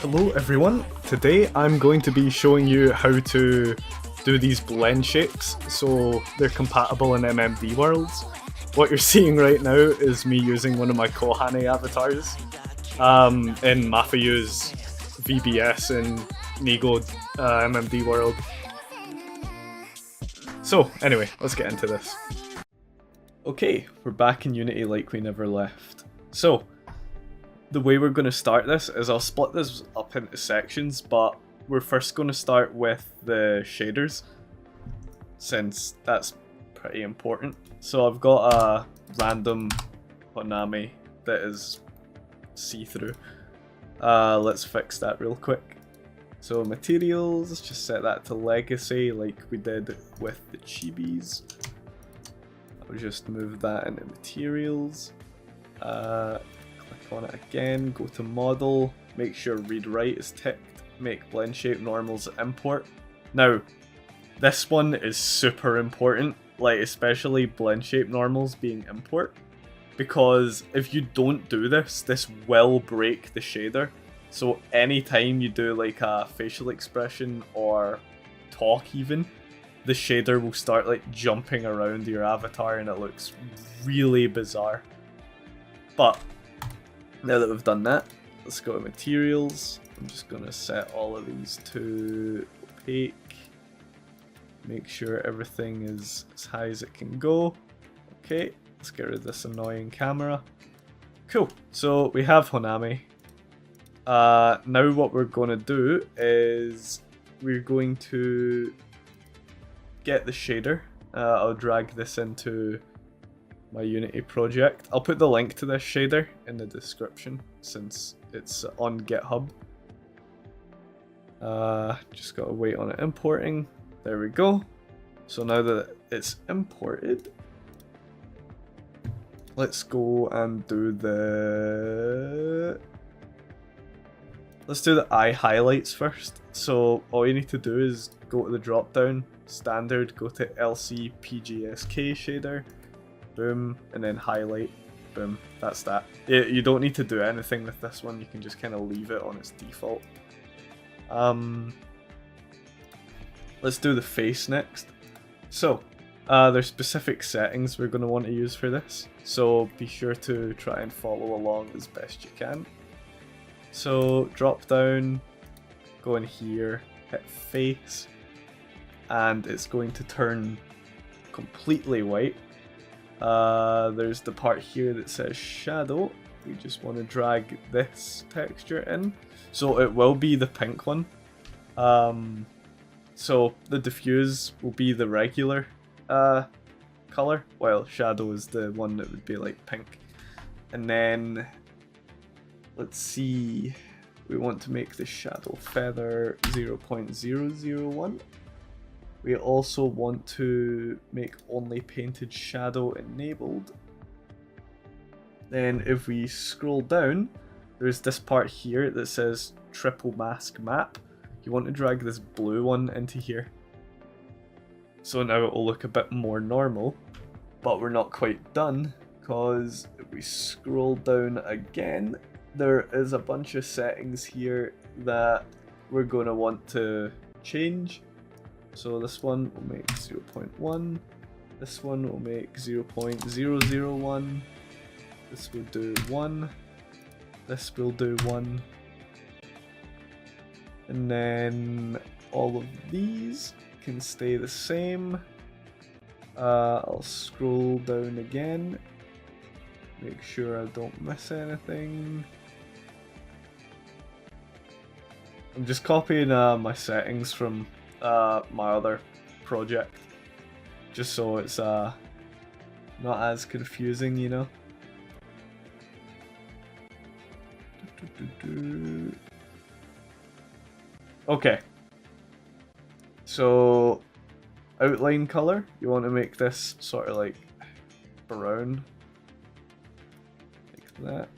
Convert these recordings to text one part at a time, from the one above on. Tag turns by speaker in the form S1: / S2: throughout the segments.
S1: Hello everyone, today I'm going to be showing you how to do these blend shapes so they're compatible in MMD worlds. What you're seeing right now is me using one of my Kohane avatars in Mafayu's VBS and Nigo MMD world. So anyway, let's get into this. Okay, we're back in Unity like we never left. So, the way we're going to start this is I'll split this up into sections, but we're first going to start with the shaders, since that's pretty important. So I've got a random Honami that is see-through. Let's fix that real quick. So materials, just set that to legacy like we did with the chibis. I'll just move that into materials. Click on it again, go to model, make sure read write is ticked, make blend shape normals import. Now, this one is super important, like especially blend shape normals being import, because if you don't do this, this will break the shader. So anytime you do like a facial expression or talk even, the shader will start like jumping around your avatar and it looks really bizarre. But now that we've done that, let's go to materials. I'm just going to set all of these to opaque. Make sure everything is as high as it can go. Okay, let's get rid of this annoying camera. Cool, so we have Honami. Now what we're going to do is we're going to get the shader. I'll drag this into my Unity project. I'll put the link to this shader in the description since it's on GitHub. Just gotta wait on it importing. There we go. So now that it's imported, let's go and do the... Let's do the eye highlights first. So all you need to do is go to the drop down, standard, go to LC PGSK shader, boom, and then highlight, boom, that's that. You don't need to do anything with this one, you can just kind of leave it on its default. Let's do the face next. So, there's specific settings we're going to want to use for this, so be sure to try and follow along as best you can. So, drop down, go in here, hit face, and it's going to turn completely white. There's the part here that says shadow. We just want to drag this texture in. So it will be the pink one. So the diffuse will be the regular color, while shadow is the one that would be like pink. And then, let's see, we want to make the shadow feather 0.001. We also want to make only painted shadow enabled. Then if we scroll down, there's this part here that says triple mask map. You want to drag this blue one into here. So now it will look a bit more normal, but we're not quite done, because if we scroll down again, there is a bunch of settings here that we're going to want to change. So this one will make 0.1, this one will make 0.001, this will do 1, this will do 1, and then all of these can stay the same. I'll scroll down again, make sure I don't miss anything. I'm just copying my settings from my other project, just so it's not as confusing, you know. Okay, so outline color, you want to make this sort of like brown, like that.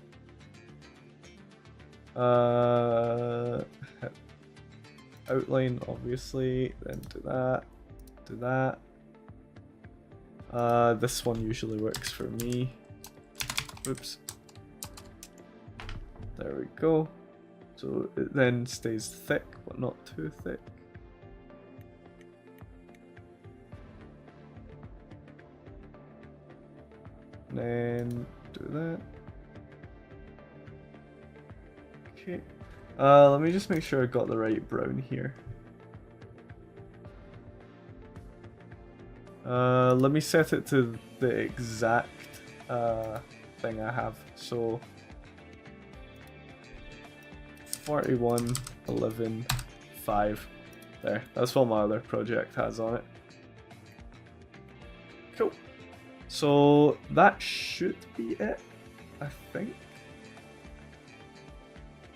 S1: Outline, obviously, then do that, do that. This one usually works for me. Oops. There we go. So it then stays thick, but not too thick. And then do that. Okay. Let me just make sure I got the right brown here. Let me set it to the exact thing I have. So 41, 11, 5. There. That's what my other project has on it. Cool. So that should be it, I think.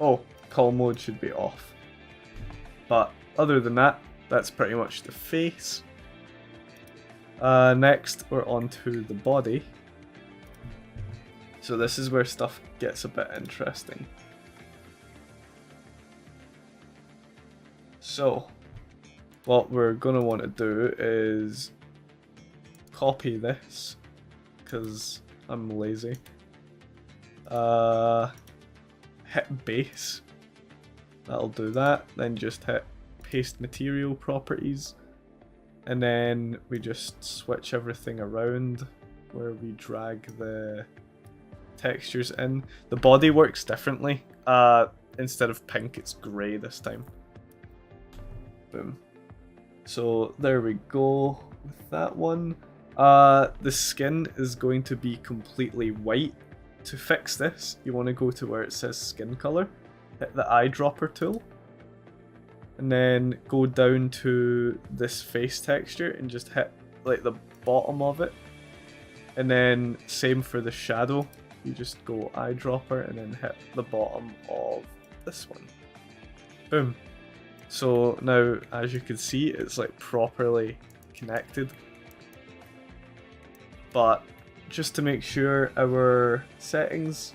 S1: Oh, call mode should be off. But other than that, that's pretty much the face. Next, we're on to the body. So this is where stuff gets a bit interesting. So, what we're going to want to do is copy this, because I'm lazy. Hit base. That'll do that. Then just hit paste material properties. And then we just switch everything around where we drag the textures in. The body works differently. Instead of pink, it's grey this time. Boom. So there we go with that one. The skin is going to be completely white. To fix this, you want to go to where it says skin color, hit the eyedropper tool, and then go down to this face texture and just hit like the bottom of it. And then same for the shadow, you just go eyedropper and then hit the bottom of this one. Boom. So now, as you can see, it's like properly connected. But just to make sure our settings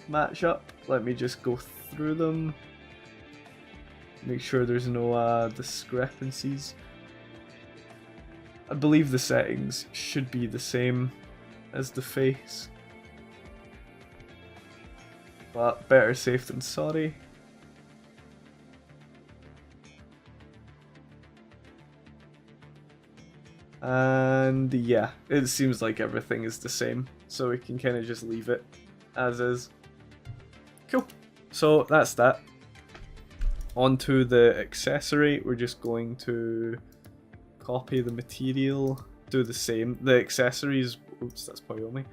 S1: match up, let me just go through them. Make sure there's no discrepancies. I believe the settings should be the same as the face. But better safe than sorry. And yeah, it seems like everything is the same, so we can kind of just leave it as is. Cool. So that's that. Onto the accessory, we're just going to copy the material, do the same. The accessories, oops, that's probably me.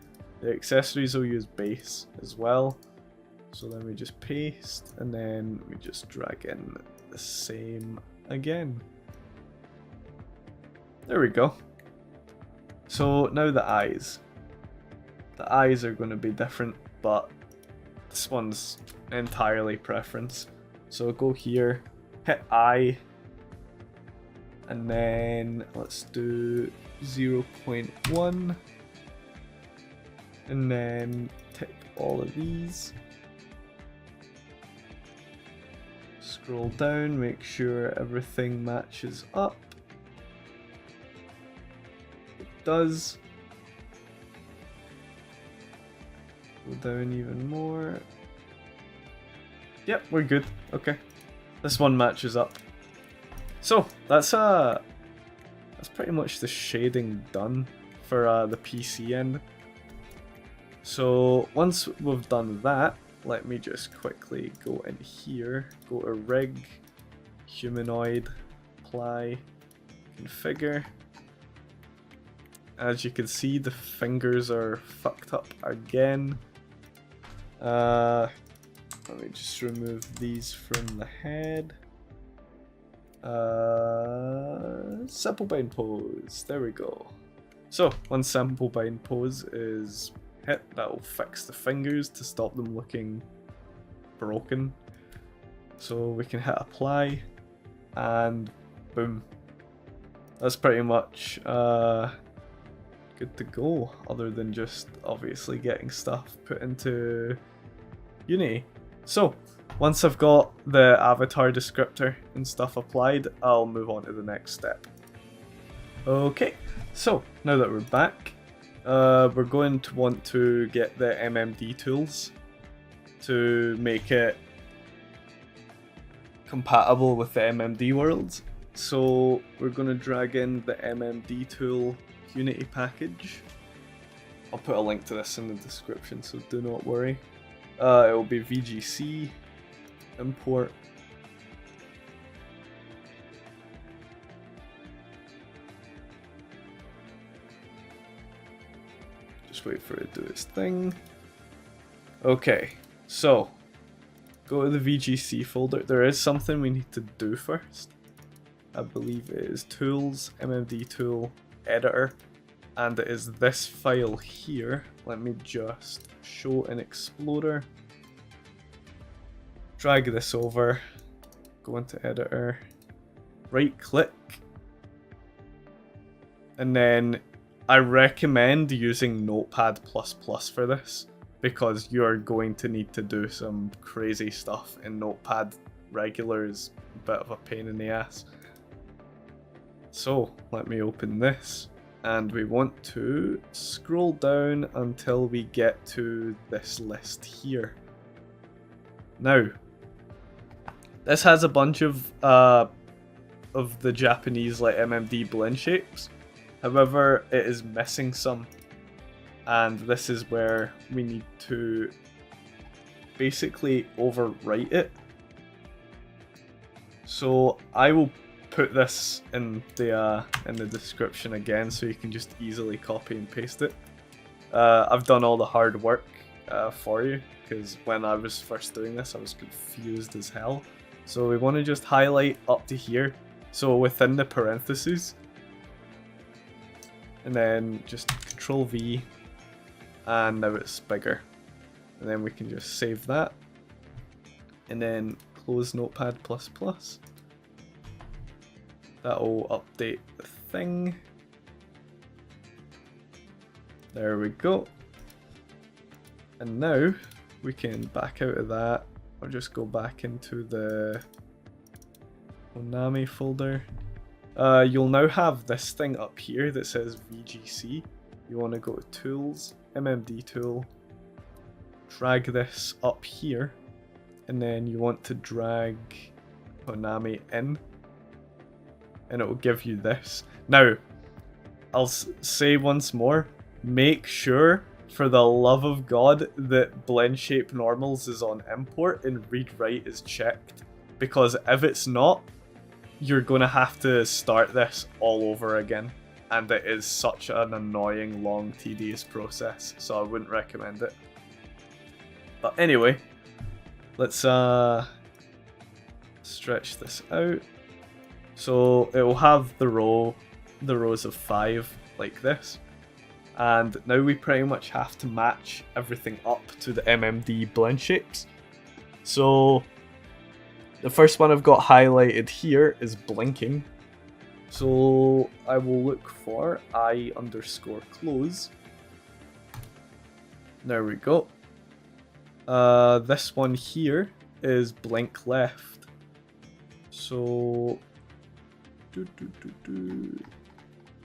S1: The accessories will use base as well. So then we just paste, and then we just drag in the same again. There we go. So now the eyes. The eyes are going to be different, but this one's entirely preference. So go here, hit eye, and then let's do 0.1, and then tick all of these. Scroll down, make sure everything matches up. Does. Go down even more. Yep, we're good. Okay. This one matches up. So, that's pretty much the shading done for the PC end. So, once we've done that, let me just quickly go in here, go to rig, humanoid, apply, configure. As you can see, the fingers are fucked up again. Let me just remove these from the head. Simple bind pose. There we go. So, once simple bind pose is hit, that will fix the fingers to stop them looking broken. So we can hit apply, and boom. That's pretty much good to go, other than just obviously getting stuff put into Unity. So once I've got the avatar descriptor and stuff applied, I'll move on to the next step. Okay, so now that we're back, we're going to want to get the MMD tools to make it compatible with the MMD world. So we're going to drag in the MMD tool Unity package. I'll put a link to this in the description, so do not worry. It will be VGC import. Just wait for it to do its thing. Okay, so go to the VGC folder. There is something we need to do first. I believe it is Tools, MMD Tool, Editor, and it is this file here. Let me just show in Explorer. Drag this over, go into Editor, right click, and then I recommend using Notepad++ for this, because you're going to need to do some crazy stuff in Notepad. Regular is a bit of a pain in the ass. So let me open this, and we want to scroll down until we get to this list here. Now, this has a bunch of the Japanese like MMD blend shapes. However, it is missing some, and this is where we need to basically overwrite it. So I will put this in the description again, so you can just easily copy and paste it. I've done all the hard work for you, because when I was first doing this I was confused as hell. So we want to just highlight up to here, so within the parentheses, and then just Control V, and now it's bigger, and then we can just save that, and then close Notepad++. That'll update the thing. There we go. And now we can back out of that. I'll just go back into the Konami folder. You'll now have this thing up here that says VGC. You want to go to Tools, MMD Tool, drag this up here, and then you want to drag Konami in, and it will give you this. Now, I'll say once more, make sure, for the love of God, that blend shape normals is on import and read write is checked, because if it's not, you're gonna have to start this all over again, and it is such an annoying, long, tedious process, so I wouldn't recommend it. But anyway, let's stretch this out. So it will have the rows of 5 like this, and now we pretty much have to match everything up to the MMD blend shapes. So the first one I've got highlighted here is blinking, so I will look for eye_close. There we go. This one here is blink left, so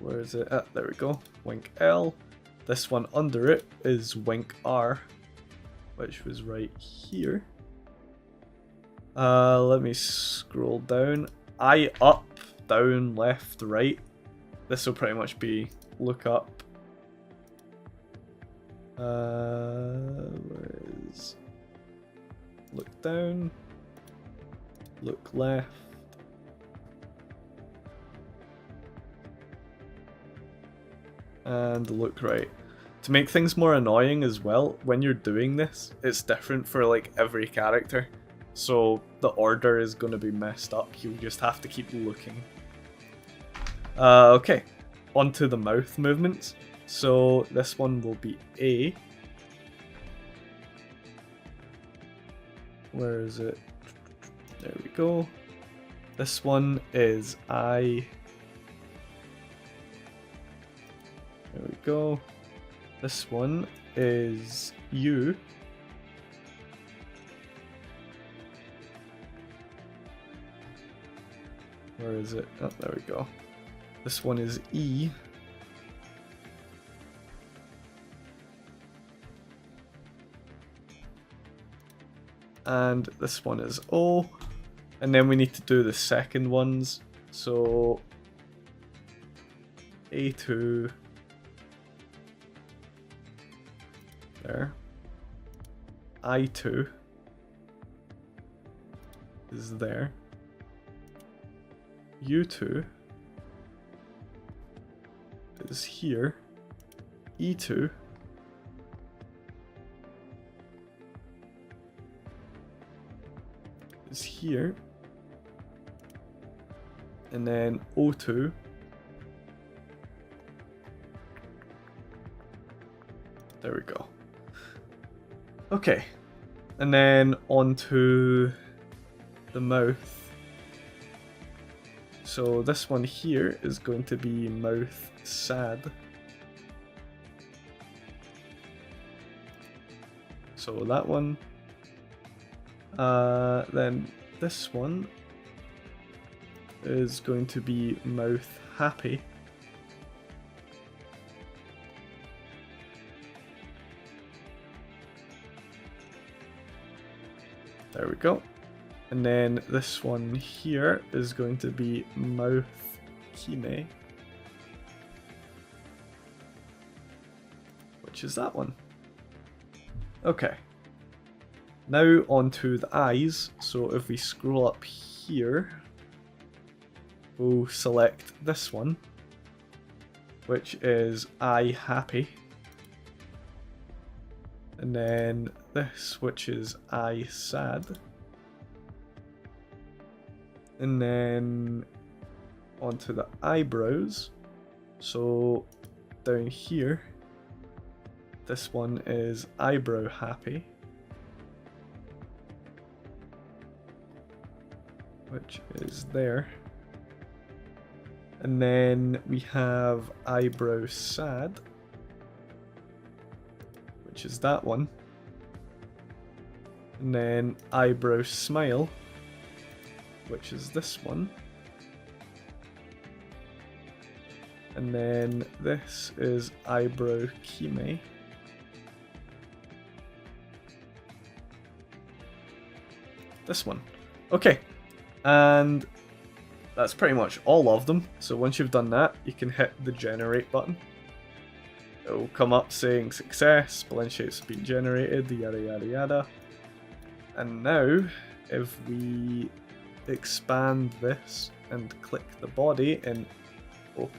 S1: where is it? There we go. Wink L. This one under it is wink R, which was right here. Let me scroll down. Eye up, down, left, right. This will pretty much be look up. Where is look down, look left, and look right. To make things more annoying as well, when you're doing this, it's different for like every character, so the order is going to be messed up. You just have to keep looking. Okay, onto the mouth movements. So this one will be A. Where is it? There we go. This one is I. There we go. This one is U. Where is it? Oh, there we go. This one is E. And this one is O. And then we need to do the second ones. So A2 there. I2 is there. U2 is here. E2 is here. And then O2 there we go. Okay, and then onto the mouth. So this one here is going to be mouth sad. So that one. Then this one is going to be mouth happy. There we go. And then this one here is going to be mouth kime, which is that one. Okay. Now onto the eyes. So if we scroll up here, we'll select this one, which is eye happy. And then this, which is eye sad. And then onto the eyebrows. So down here, this one is eyebrow happy, which is there. And then we have eyebrow sad, which is that one. And then eyebrow smile, which is this one. And then this is eyebrow kime. This one. Okay. And that's pretty much all of them. So once you've done that, you can hit the generate button. It will come up saying success, blend shapes have been generated, yada yada yada. And now, if we expand this and click the body and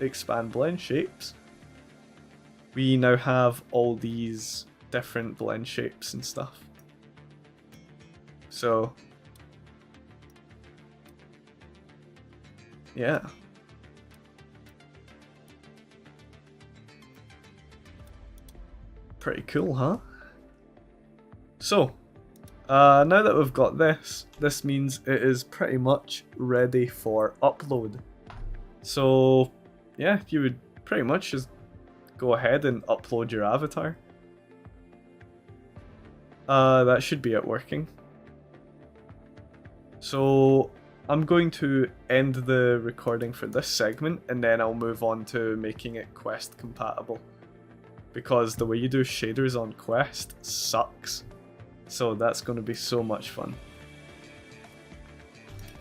S1: expand blend shapes, we now have all these different blend shapes and stuff. So yeah. Pretty cool, huh? So, now that we've got this means it is pretty much ready for upload. So, yeah, you would pretty much just go ahead and upload your avatar. That should be it working. So, I'm going to end the recording for this segment and then I'll move on to making it Quest compatible. Because the way you do shaders on Quest sucks. So that's going to be so much fun.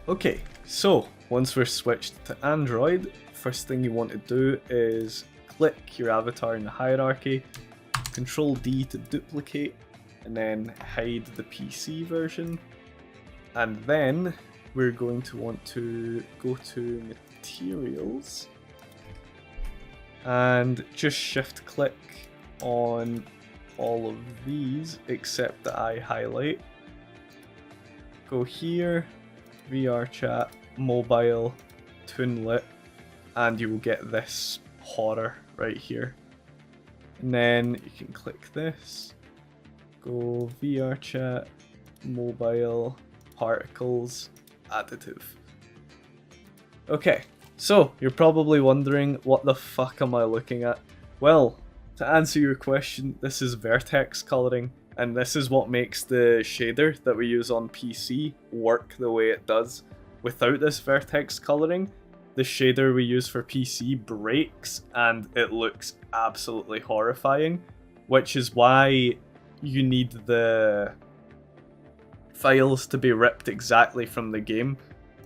S1: Okay, so once we're switched to Android, first thing you want to do is click your avatar in the hierarchy, Control D to duplicate, and then hide the PC version. And then we're going to want to go to Materials and just shift click on all of these except the eye highlight. Go here, VRChat, mobile, Toonlit, and you will get this horror right here. And then you can click this, go VRChat, mobile, particles, additive. Okay, so you're probably wondering, what the fuck am I looking at? Well, to answer your question, this is vertex coloring, and this is what makes the shader that we use on PC work the way it does. Without this vertex coloring, the shader we use for PC breaks and it looks absolutely horrifying, which is why you need the files to be ripped exactly from the game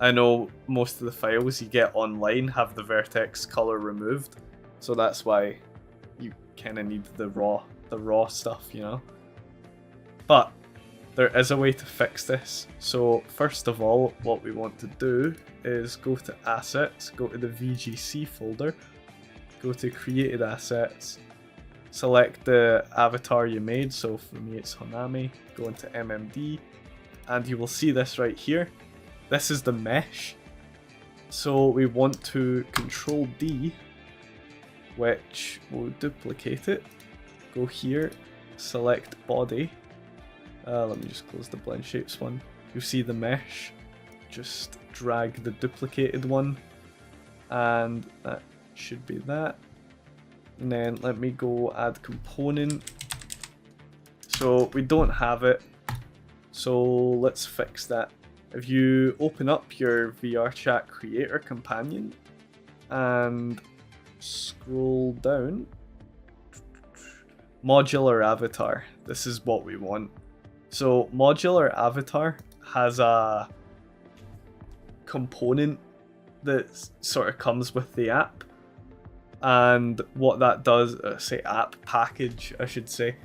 S1: I know most of the files you get online have the vertex color removed, so that's why you kind of need the raw stuff, you know. But there is a way to fix this. So first of all, what we want to do is go to Assets, go to the VGC folder, go to Created Assets, select the avatar you made, so for me it's Honami, go into MMD, and you will see this right here. This is the mesh. So we want to Control D, which will duplicate it, go here, select body, let me just close the blend shapes one, you see the mesh, just drag the duplicated one, and that should be that. And then let me go add component. So we don't have it, so let's fix that. If you open up your VRChat creator companion and scroll down, modular avatar, this is what we want. So modular avatar has a component that sort of comes with the app, and what that does, say app package I should say,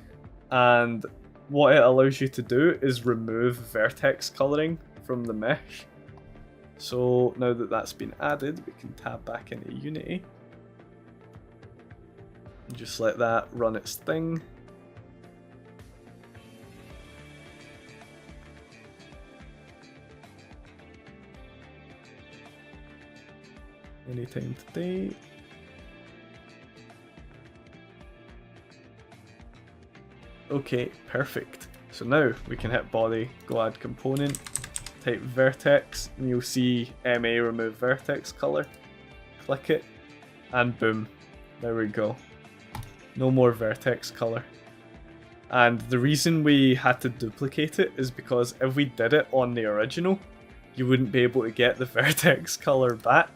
S1: and what it allows you to do is remove vertex coloring from the mesh. So now that that's been added, we can tab back into Unity and just let that run its thing. Anytime today. Okay, perfect. So now we can hit body, go add component, type vertex, and you'll see MA remove vertex color. Click it, and boom, there we go. No more vertex color. And the reason we had to duplicate it is because if we did it on the original, you wouldn't be able to get the vertex color back.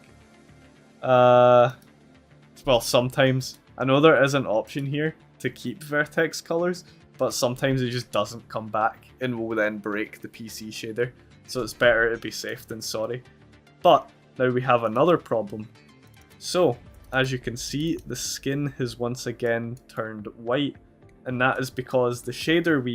S1: Well, sometimes. I know there is an option here to keep vertex colors, but sometimes it just doesn't come back and will then break the PC shader. So it's better to be safe than sorry. But now we have another problem. So, as you can see, the skin has once again turned white, and that is because the shader we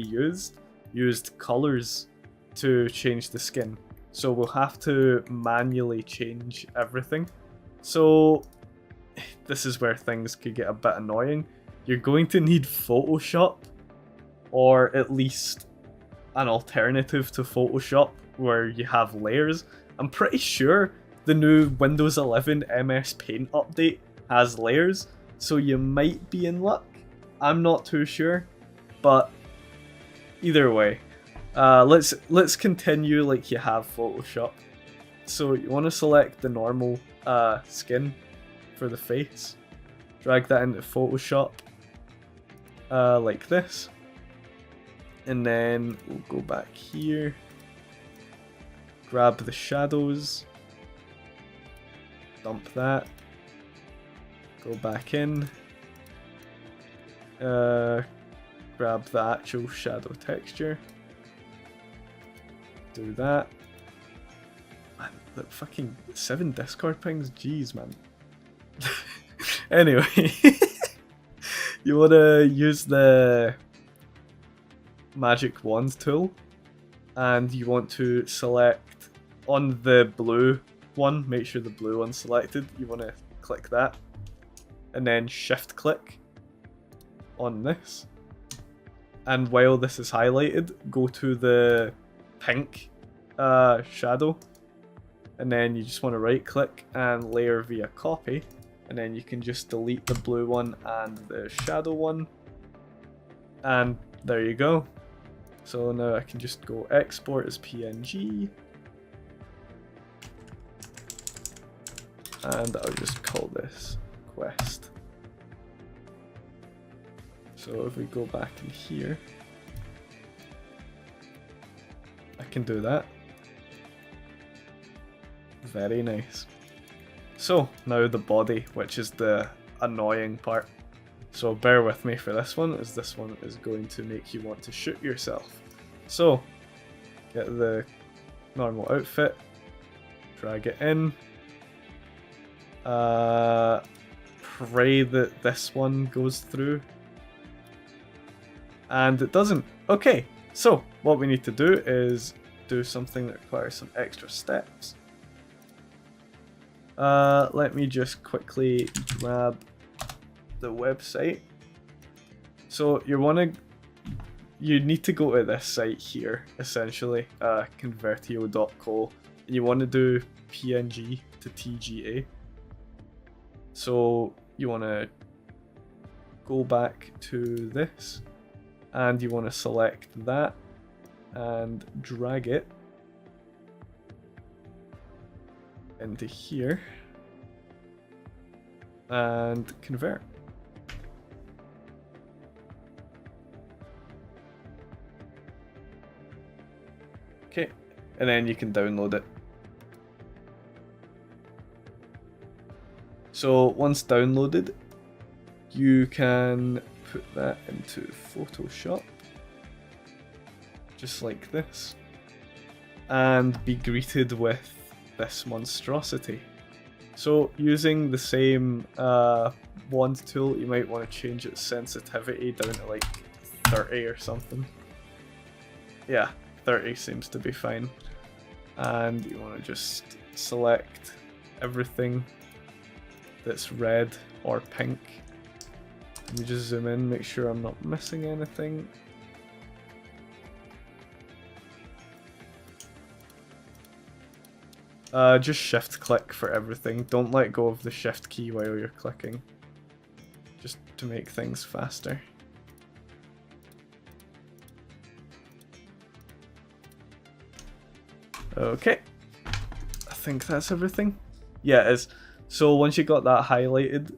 S1: used colors to change the skin. So we'll have to manually change everything. So this is where things could get a bit annoying. You're going to need Photoshop, or at least an alternative to Photoshop where you have layers. I'm pretty sure the new Windows 11 MS Paint update has layers, so you might be in luck. I'm not too sure, but either way, let's continue like you have Photoshop. So you want to select the normal skin for the face, drag that into Photoshop like this, and then we'll go back here, grab the shadows, dump that, go back in, grab the actual shadow texture, do that. Man, the fucking 7 Discord pings, jeez man. Anyway, you want to use the magic wand tool, and you want to select on the blue one, make sure the blue one's selected, you want to click that, and then shift click on this, and while this is highlighted, go to the pink shadow, and then you just want to right click and layer via copy, and then you can just delete the blue one and the shadow one, and there you go. So now I can just go export as PNG, and I'll just call this quest. So if we go back in here, I can do that. Very nice. So now the body, which is the annoying part. So bear with me for this one, as this one is going to make you want to shoot yourself. So get the normal outfit, drag it in. Pray that this one goes through. And it doesn't. Okay, so what we need to do is do something that requires some extra steps. Let me just quickly grab the website. So you need to go to this site here, essentially, convertio.co. You want to do PNG to TGA. So you want to go back to this, and you want to select that and drag it into here and convert. Okay, and then you can download it. So once downloaded, you can put that into Photoshop, just like this, and be greeted with this monstrosity. So using the same wand tool, you might want to change its sensitivity down to like 30 or something. Yeah, 30 seems to be fine. And you want to just select everything that's red or pink. Let me just zoom in, make sure I'm not missing anything. Just shift click for everything. Don't let go of the shift key while you're clicking, just to make things faster. Okay, I think that's everything. Yeah, it is. So once you got that highlighted,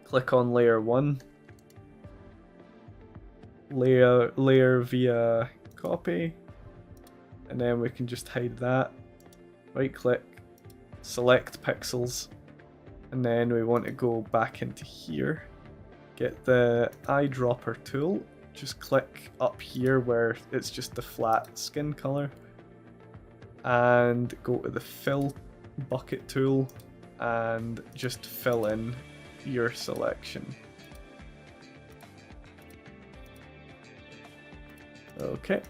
S1: click on layer 1, layer via copy, and then we can just hide that. Right click, select pixels, and then we want to go back into here, get the eyedropper tool, just click up here where it's just the flat skin color, and go to the fill bucket tool and just fill in your selection. Okay,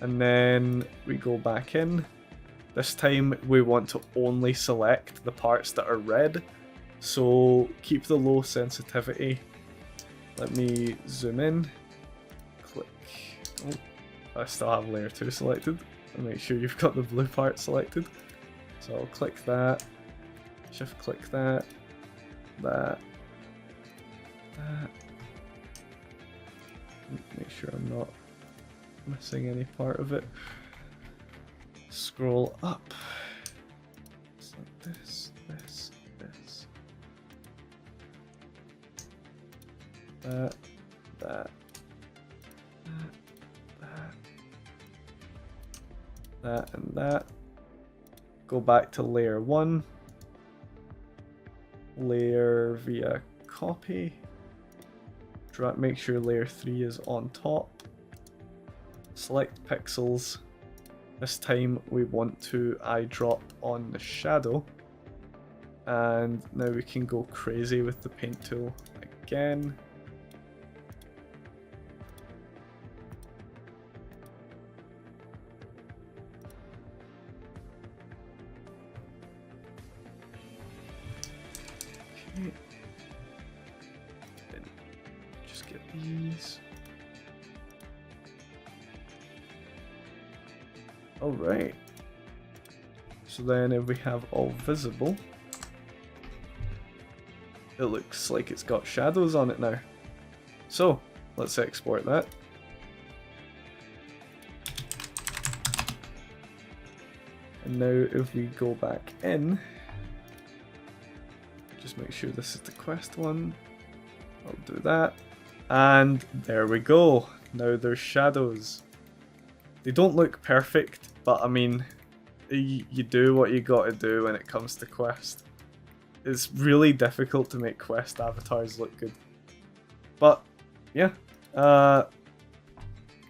S1: and then we go back in. This time we want to only select the parts that are red, so keep the low sensitivity. Let me zoom in, click. Oh, I still have layer 2 selected. And make sure you've got the blue part selected. So I'll click that, shift click that, that. Make sure I'm not missing any part of it. Scroll up. It's like this, this, this. That, that, that, and that. Go back to layer 1, layer via copy, make sure layer 3 is on top, select pixels. This time we want to eyedrop on the shadow, and now we can go crazy with the paint tool again. Then just get these. Alright. So then if we have all visible, it looks like it's got shadows on it now. So let's export that. And now if we go back in, just make sure this is the quest one. I'll do that. And there we go. Now there's shadows. They don't look perfect, but I mean, you do what you gotta do when it comes to quest. It's really difficult to make quest avatars look good. But yeah,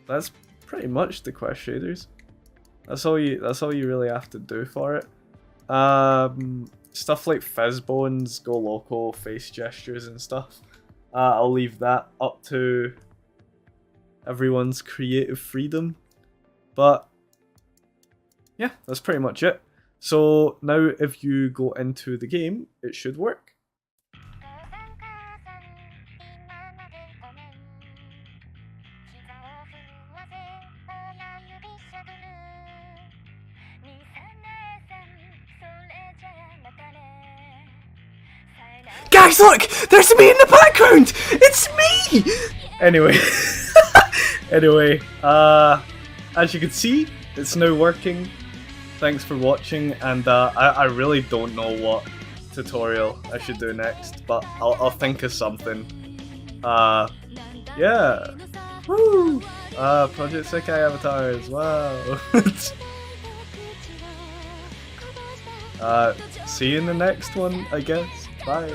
S1: that's pretty much the quest shaders. That's all you really have to do for it. Stuff like fizz bones, go loco, face gestures and stuff. I'll leave that up to everyone's creative freedom. But yeah, that's pretty much it. So now if you go into the game, it should work. Guys, look! There's me in the background! It's me! Anyway. Anyway, as you can see, it's now working. Thanks for watching, and I really don't know what tutorial I should do next, but I'll think of something. Yeah. Woo! Project Sekai avatars, wow. See you in the next one, I guess. Bye.